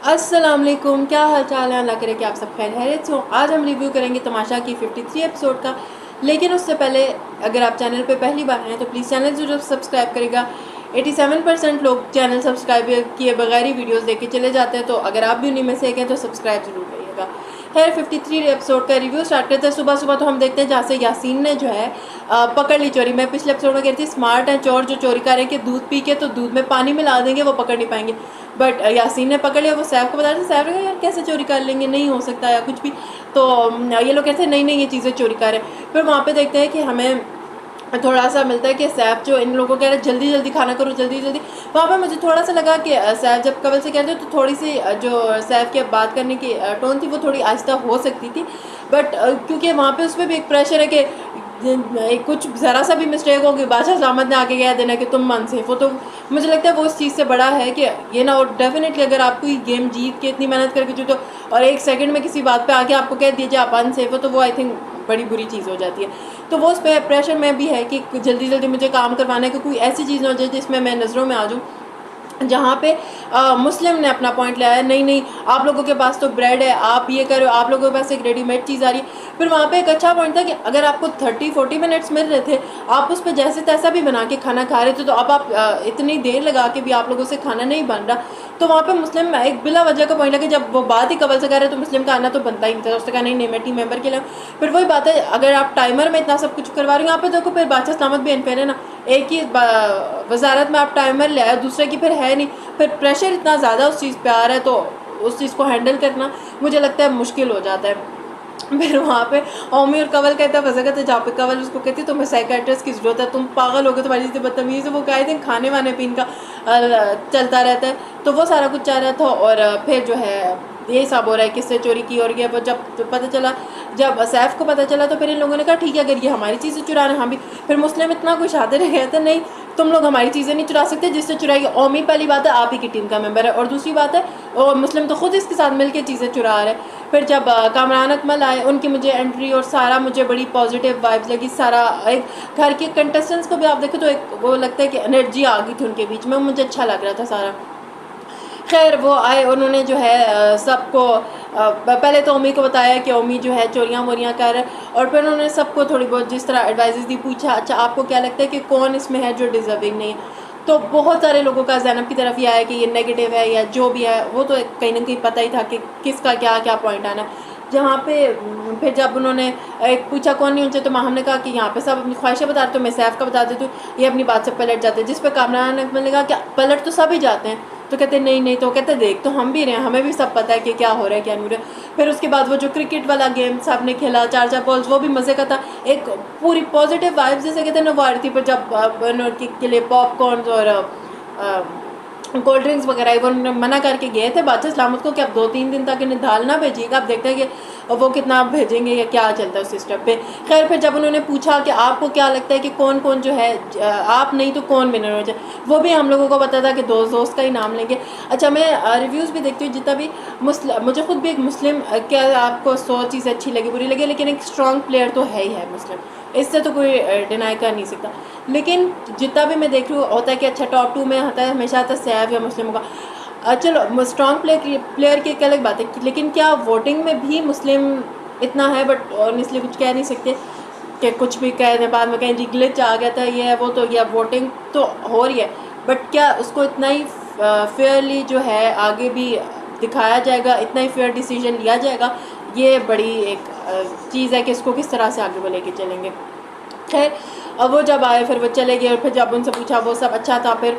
अस्सलाम वालेकुम, क्या हाल चाल है। अल्लाह करे कि आप सब खैर हैरियत से हो। आज हम रिव्यू करेंगे तमाशा की 53 एपिसोड का। लेकिन उससे पहले अगर आप चैनल पे पहली बार हैं तो प्लीज़ चैनल ज़रूर सब्सक्राइब करेगा। 87% लोग चैनल सब्सक्राइब किए बगैर ही वीडियोस देख के चले जाते हैं, तो अगर आप भी उन्हीं में से एक हैं तो सब्सक्राइब जरूर करिएगा। खैर 53 एपिसोड का रिव्यू स्टार्ट करते हैं। सुबह सुबह तो हम देखते हैं जहाँ से यासीन ने जो है पकड़ ली चोरी। मैं पिछले एपिसोड में कह रही थी स्मार्ट है चोर जो चोरी कर रहे हैं कि दूध पी के तो दूध में पानी मिला देंगे, वो पकड़ नहीं पाएंगे। बट यासीन ने पकड़ लिया। वो सैफ को बता रहे थे, सैफ ने कहा यार कैसे चोरी कर लेंगे, नहीं हो सकता या कुछ भी। तो ये लोग कहते हैं नहीं नहीं ये चीज़ें चोरी कर रहे हैं। फिर वहाँ पे देखते हैं कि हमें थोड़ा सा मिलता है कि सैफ जो इन लोगों को कह रहे जल्दी जल्दी खाना करो जल्दी जल्दी। वहाँ पे मुझे थोड़ा सा लगा कि सैफ जब कवल से कह रहे थे तो थोड़ी सी जो सैफ की बात करने की टोन थी वो थोड़ी आहिस्ता हो सकती थी। बट क्योंकि वहाँ पे उस पर भी एक प्रेशर है कि कुछ ज़रा सा भी मिस्टेक होगी बादशाह सलामत ने आके कह देना कि तुम अनसेफ हो। तो मुझे लगता है वो उस चीज़ से बड़ा है कि ये ना, और डेफिनेटली अगर आपको ये गेम जीत के इतनी मेहनत करके जीतो और एक सेकंड में किसी बात पे आके आपको कह दीजिए आप अनसेफ हो, तो वो आई थिंक बड़ी बुरी चीज़ हो जाती है। तो वो उस पर प्रेशर में भी है कि जल्दी जल्दी मुझे काम करवाना है कि कोई ऐसी चीज़ ना हो जाए जिसमें मैं नज़रों में आ जाऊँ। जहाँ पे मुस्लिम ने अपना पॉइंट लाया है, नहीं नहीं आप लोगों के पास तो ब्रेड है, आप ये करो, आप लोगों के पास एक रेडीमेड चीज़ आ रही है। फिर वहाँ पे एक अच्छा पॉइंट था कि अगर आपको 30-40 मिनट्स मिल रहे थे, आप उस पर जैसे तैसा भी बना के खाना खा रहे थे, तो अब आप इतनी देर लगा के भी आप लोगों से खाना नहीं बन रहा। तो वहाँ पे मुस्लिम एक बिला वजह का पॉइंट लगा। जब वो बात ही कवल से कर रहे तो मुस्लिम का आना तो बनता ही नहीं था। उसने कहा नहीं नहीं मैं टीम मेंबर के लिए। फिर वही बात है, अगर आप टाइमर में इतना सब कुछ करवा रहे हो यहाँ पे देखो, फिर बादशाह सलामत भी अनफेयर है ना। एक ही वजारत में आप टाइमर ले आए, दूसरे की फिर है नहीं। फिर प्रेशर इतना ज़्यादा उस चीज़ पे आ रहा है तो उस चीज़ को हैंडल करना मुझे लगता है मुश्किल हो जाता है। फिर वहाँ पे ओमी और कवल कहता है फंसा करते, जहाँ पे कवल उसको कहती है तुम्हें साइकेट्रिस्ट की जरूरत है, तुम पागल हो गए, तुम्हारी जितनी बदतमीज़ है। वो कहते हैं खाने वाने पीन का चलता रहता है। तो वो सारा कुछ चल रहा था और फिर जो है यही सब हो रहा है, किससे चोरी की और ये। वो जब पता चला, जब सैफ को पता चला तो फिर इन लोगों ने कहा ठीक है अगर ये हमारी चीज़ें चुरा रहे हैं हम भी। फिर मुस्लिम इतना कुछ आते रह गए थे, नहीं तुम लोग हमारी चीज़ें नहीं चुरा सकते, जिससे चुराई ओमी पहली बात है आप ही की टीम का मेंबर है, और दूसरी बात है और मुस्लिम तो खुद इसके साथ मिलकर चीज़ें चुरा रहे हैं। फिर जब कामरान अकमल आए उनकी मुझे एंट्री और सारा मुझे बड़ी पॉजिटिव वाइब्स लगी। सारा एक घर के कंटेस्टेंट्स को भी आप देखें तो एक वो लगता है कि एनर्जी आ गई थी उनके बीच में, मुझे अच्छा लग रहा था सारा। खैर वो आए, उन्होंने जो है सबको पहले तो ओमी को बताया कि ओमी जो है चोरियाँ वोरियाँ कर, और फिर उन्होंने सबको थोड़ी बहुत जिस तरह एडवाइजेस दी, पूछा अच्छा आपको क्या लगता है कि कौन इसमें है जो डिज़र्विंग नहीं है। तो बहुत सारे लोगों का ज़ैनब की तरफ ये आया कि ये नेगेटिव है या जो भी है, वो तो कहीं ना कहीं पता ही था कि किसका क्या क्या पॉइंट आना है। जहाँ पे फिर जब उन्होंने एक पूछा कौन नहीं उनसे, तो हमने कहा कि यहाँ पे सब अपनी ख्वाहिशें बता रहे, तो मैं सैफ का बता देती हूँ, ये अपनी बात से पलट जाते हैं। जिस पे कामरान अकमल ने कहा कि पलट तो सब ही जाते हैं, तो कहते नहीं नहीं, तो कहते देख तो हम भी रहे हैं, हमें भी सब पता है कि क्या हो रहा है क्या नहीं हो रहा है। फिर उसके बाद वो जो क्रिकेट वाला गेम सब ने खेला 4-4 बॉल्स, वो भी मज़े का था। एक पूरी पॉजिटिव वाइब्स जैसे कहते हैं ना वो आ रही थी। पर जब के लिए पॉपकॉर्न और कोल्ड ड्रिंक्स वगैरह वो मना करके गए थे बादशाह सलामत को कि अब 2-3 दिन तक इन्हें दाल ना भेजिएगा। अब देखते हैं कि वो कितना भेजेंगे या क्या चलता है उस सिस्टम पे। खैर फिर जब उन्होंने पूछा कि आपको क्या लगता है कि कौन कौन जो है आप नहीं तो कौन विनर हो जाए, वो भी हम लोगों को पता था कि दोस्त दोस्त का ही नाम लेंगे। अच्छा मैं रिव्यूज़ भी देखती हूँ जितना भी मुझे खुद भी एक मुस्लिम क्या आपको 100 चीज़ें अच्छी लगी बुरी लगी, लेकिन एक स्ट्रॉन्ग प्लेयर तो है ही है मुस्लिम, इससे तो कोई डिनाई कर नहीं सकता। लेकिन जितना भी मैं देख रही हूँ होता है कि अच्छा टॉप 2 में आता है हमेशा आता है सैफ या मुस्लिमों का। चलो स्ट्रॉन्ग प्लेयर की एक अलग बात है, लेकिन क्या वोटिंग में भी मुस्लिम इतना है? बट ऑनेस्टली कुछ कह नहीं सकते कि कुछ भी कह दें बाद में कहें जी ग्लिच आ गया था ये है वो, तो या वोटिंग तो हो रही है, बट क्या उसको इतना ही फेयरली जो है आगे भी दिखाया जाएगा, इतना ही फेयर डिसीजन लिया जाएगा? ये बड़ी एक चीज़ है कि इसको किस तरह से आगे वो लेके चलेंगे। खैर अब वो जब आए फिर वो चले गए, और फिर जब उनसे पूछा वो सब अच्छा था। फिर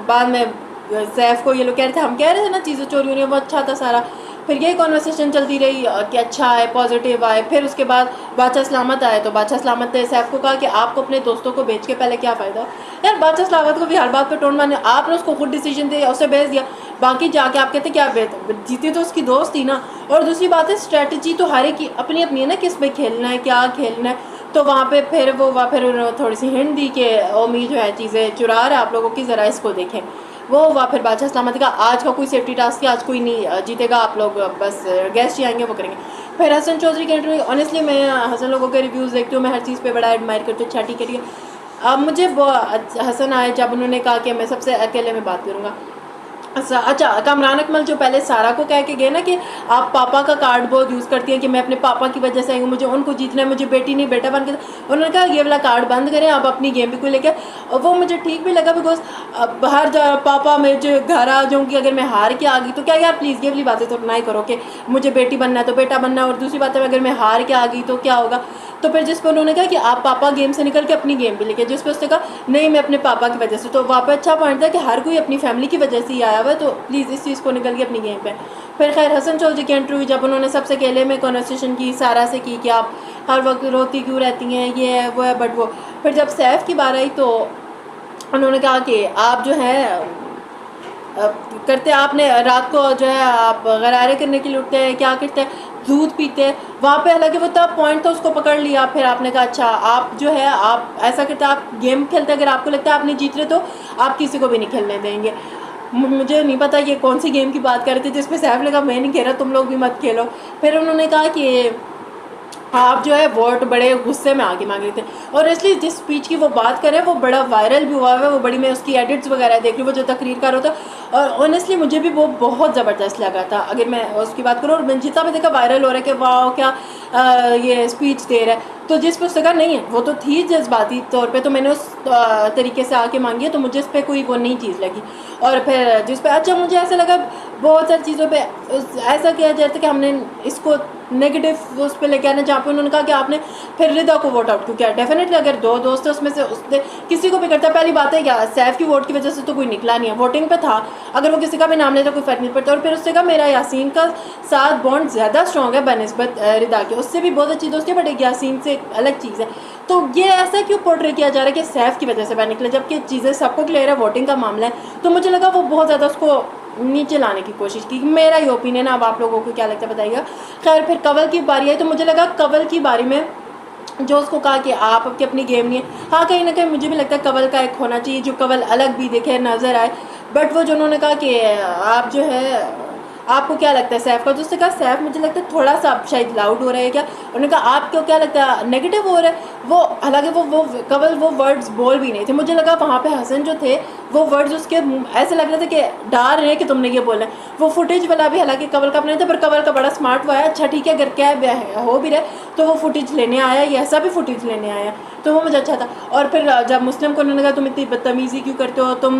बाद में सैफ को ये लोग कह रहे थे हम कह रहे थे ना चीज़ें चोरी हो रही हैं, वो अच्छा था सारा। फिर यही कॉन्वर्सेशन चलती रही कि अच्छा है पॉजिटिव आए। फिर उसके बाद बादशाह सलामत आए तो बादशाह सलामत ने सैफ को कहा कि आपको अपने दोस्तों को बेच के पहले क्या फ़ायदा। यार बादशाह सलामत को भी हर बात पर टोन मारने, आपने उसको खुद डिसीजन दिया उसे भेज दिया, बाकी जाके आप कहते क्या बेहतर जीती तो उसकी दोस्त थी ना। और दूसरी बात है स्ट्रैटेजी तो हर एक की अपनी अपनी है ना, किस में खेलना है क्या खेलना है। तो वहाँ पे फिर उन्होंने थोड़ी सी हिंट दी कि ओमी जो है चीज़ें चुरा रहा है आप लोगों की, ज़रा इसको देखें। वो हुआ फिर बादशाह सलामत का आज का कोई सेफ्टी टास्क है, आज कोई नहीं जीतेगा, आप लोग बस गेस्ट ही आएंगे वो करेंगे। फिर हसन चौधरी के इंटरव्यू, ऑनेस्टली मैं हसन लोगों के रिव्यूज़ देखती हूँ, मैं हर चीज़ पे बड़ा एडमायर करती हूँ, अच्छा ठीक है। अब मुझे वो हसन आए जब उन्होंने कहा कि मैं सबसे अकेले में बात करूँगा, अच्छा, कामरान अकमल जो पहले सारा को कह के गए ना कि आप पापा का कार्ड बहुत यूज़ करती हैं कि मैं अपने पापा की वजह से आई हूँ, मुझे उनको जीतना है, मुझे बेटी नहीं बेटा बन के, उन्होंने कहा ये वाला कार्ड बंद करें, आप अपनी गेम भी को लेकर। और वो मुझे ठीक भी लगा, बिकॉज बाहर जा पापा मैं जो घर आ जाऊँगी, अगर मैं हार के आ गई तो क्या यार प्लीज़ ये वाली बातें तो ना ही करो कि मुझे बेटी बनना है तो बेटा बनना है, और दूसरी बात है अगर मैं हार के आ गई तो क्या होगा। तो फिर जिस पर उन्होंने कहा कि आप पापा गेम से निकल के अपनी गेम भी लेके, जिस पर उसने कहा नहीं मैं अपने पापा की वजह से, तो वहाँ पर अच्छा पॉइंट था कि हर कोई अपनी फैमिली की वजह से ही आया हुआ है, तो प्लीज़ इस चीज़ को निकल के अपनी गेम पे। फिर खैर हसन चौधरी की एंट्री हुई, जब उन्होंने सबसे अकेले में कॉन्वर्सेशन की सारा से की कि आप हर वक्त रोती क्यों रहती हैं, ये है वो है, बट वो फिर जब सैफ की बार आई तो उन्होंने कहा कि आप जो है करते आपने रात को जो है आप गरारे करने के लिए उठते हैं, क्या करते हैं, दूध पीते हैं। वहाँ पे हालांकि वो तब पॉइंट था उसको पकड़ लिया, फिर आपने कहा अच्छा आप जो है आप ऐसा करते हैं, आप गेम खेलते हैं, अगर आपको लगता है आप नहीं जीत रहे तो आप किसी को भी नहीं खेलने देंगे। मुझे नहीं पता ये कौन सी गेम की बात कर रहे थे जिसपे सैफ ने कहा मैं नहीं खेल रहा, तुम लोग भी मत खेलो। फिर उन्होंने कहा कि आप जो है वोट बड़े गुस्से में आगे मांग रहे थे, और इसलिए जिस स्पीच की वो बात कर रहे हैं वो बड़ा वायरल भी हुआ है, वो बड़ी, मैं उसकी एडिट्स वगैरह देख रही हूँ, वो जो तकरीर कर रहा था, और ऑनेस्टली मुझे भी वो बहुत ज़बरदस्त लगा था अगर मैं उसकी बात करूँ। और मैंने जितना भी देखा वायरल हो रहा है कि वाह क्या ये स्पीच दे रहा है, तो जिस पर उसने कहा नहीं है वो तो थी जज्बाती तौर पे, तो मैंने उस तरीके से आके मांगी है, तो मुझे इस पर कोई वो नई चीज़ लगी। और फिर जिस पे अच्छा मुझे ऐसा लगा बहुत सारी चीज़ों पे ऐसा किया जाता है कि हमने इसको नेगेटिव उस पर लेके आना, जहाँ पे उन्होंने कहा कि आपने फिर रिदा को वोट आउट क्यों किया। डेफिनेटली अगर दो दोस्त हैं उसमें से उसने किसी को भी करता, पहली बात है क्या सैफ की वोट की वजह से तो कोई निकला नहीं है, वोटिंग पे था, अगर वो किसी का भी नाम लेता कोई फर्क नहीं पड़ता। और फिर उससे कहा मेरा यासीन का साथ बॉन्ड ज़्यादा स्ट्रॉन्ग है बनस्बत रिदा के, उससे भी बहुत अच्छी दोस्ती है, बट एक यासीन से एक अलग चीज़ है। तो ये ऐसा क्यों पोर्ट्रे किया जा रहा है कि सैफ की वजह से बाहर निकले, जबकि चीज़ें सबको क्लियर है, वोटिंग का मामला है। तो मुझे लगा वो बहुत ज़्यादा उसको नीचे लाने की कोशिश की, मेरा ही ओपिनियन है, अब आप लोगों को क्या लगता है बताइएगा। खैर फिर कंवल की बारी आई, तो मुझे लगा कंवल की बारी में जो उसको कहा कि आप आपकी अपनी गेम नहीं है, हाँ कहीं ना कहीं मुझे भी लगता है कंवल का एक होना चाहिए जो कंवल अलग भी दिखे नज़र आए। बट वो जो उन्होंने कहा कि आप जो है आपको क्या लगता है सैफ का, तो उसने कहा सैफ मुझे लगता है थोड़ा सा शायद लाउड हो रहा है क्या, उन्होंने कहा आपको क्या लगता है नेगेटिव हो रहा है वो, हालांकि वो कंवल वो वर्ड्स बोल भी नहीं थे, मुझे लगा वहाँ पे हसन जो थे वो वर्ड्स उसके ऐसे लग रहे थे कि डार रहे हैं कि तुमने ये बोला है। वो फुटेज वाला भी हालांकि कंवल का अपना नहीं था, पर कंवल का बड़ा स्मार्ट हुआ है, अच्छा ठीक है अगर क्या हो भी रहे तो वो फुटेज लेने आया, ये ऐसा भी फुटेज लेने आया, तो वो मुझे अच्छा था। और फिर जब मुस्लिम को उन्होंने कहा तुम इतनी बदतमीज़ी क्यों करते हो,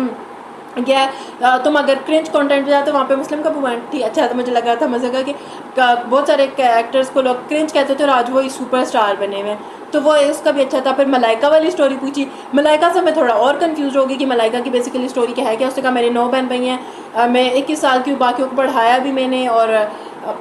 क्या तुम अगर क्रिंज कंटेंट पे जाते हो, वहाँ पे मुस्लिम का पॉइंट थी अच्छा, तो मुझे लगा था मज़े का कि बहुत सारे एक्टर्स को लोग क्रिंज कहते थे और आज वो सुपर स्टार बने हुए हैं, तो वो उसका भी अच्छा था। फिर मलाइका वाली स्टोरी पूछी, मलाइका से मैं थोड़ा और कंफ्यूज हो गई कि मलाइका की बेसिकली स्टोरी क्या है, क्या उसने कहा मेरे 9 बहन भाई हैं, मैं 21 साल की हूँ, बाकियों को पढ़ाया भी मैंने, और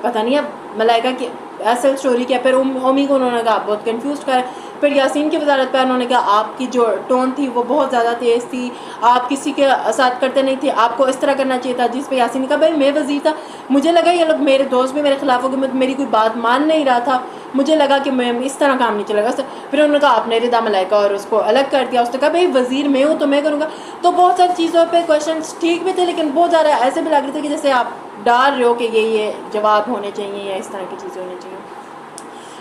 पता नहीं अब मलाइका की असल स्टोरी क्या। फिर ओमी को उन्होंने कहा बहुत कंफ्यूज कर। फिर यासीन की वजारत पर उन्होंने कहा आपकी जो टोन थी वो बहुत ज़्यादा तेज़ थी, आप किसी के साथ करते नहीं थे, आपको इस तरह करना चाहिए था। जिस पे यासीन ने कहा भाई मैं वज़ीर था, मुझे लगा ये लोग मेरे दोस्त भी मेरे खिलाफ हो गए, मेरी कोई बात मान नहीं रहा था, मुझे लगा कि मैं इस तरह काम नहीं चलेगा। फिर उन्होंने कहा आपने रिदा मलाइका और उसको अलग कर दिया, उसने कहा भाई वज़ीर मैं हूँ तो मैं करूँगा। तो बहुत सारी चीज़ों पर क्वेश्चन ठीक भी थे, लेकिन बहुत ज़्यादा ऐसे भी लग रहे थे कि जैसे आप डाल रहे हो कि ये जवाब होने चाहिए या इस तरह की चीज़ें होनी चाहिए।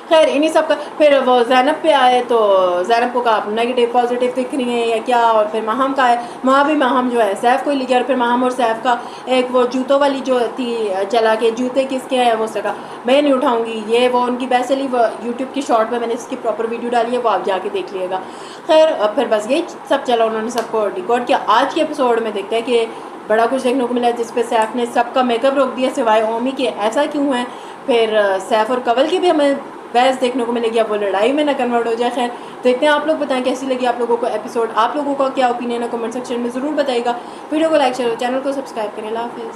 खैर इन्हीं सब का फिर वो ज़ैनब पे आए, तो ज़ैनब को कहा नेगेटिव पॉजिटिव दिख रही है या क्या। और फिर माहम का है, वहाँ भी माहम जो है सैफ को ही लिया, और फिर माहम और सैफ का एक वो जूतों वाली जो थी चला के जूते किसके हैं वो सका मैं नहीं उठाऊँगी, ये वो उनकी बेसिकली वो यूट्यूब की शॉर्ट में मैंने इसकी प्रॉपर वीडियो डाली है, वो आप जाके देख लीजिएगा। खैर फिर बस यही सब चला, उन्होंने सबको डिकॉर्ड किया। आज के एपिसोड में देखते हैं कि बड़ा कुछ देखने को मिला, जिस पे सैफ ने सबका मेकअप रोक दिया सिवाय ओमी के, ऐसा क्यों है। फिर सैफ और कंवल की भी हमें बहस देखने को मिलेगी, अब वो लड़ाई में ना कन्वर्ट हो जाए। खैर देखते हैं, आप लोग बताएं कैसी लगी आप लोगों को एपिसोड, आप लोगों का क्या ओपिनियन है कमेंट सेक्शन में ज़रूर बताइएगा। वीडियो को लाइक शेयर, चैनल को सब्सक्राइब करें। अल्लाह हाफिज़।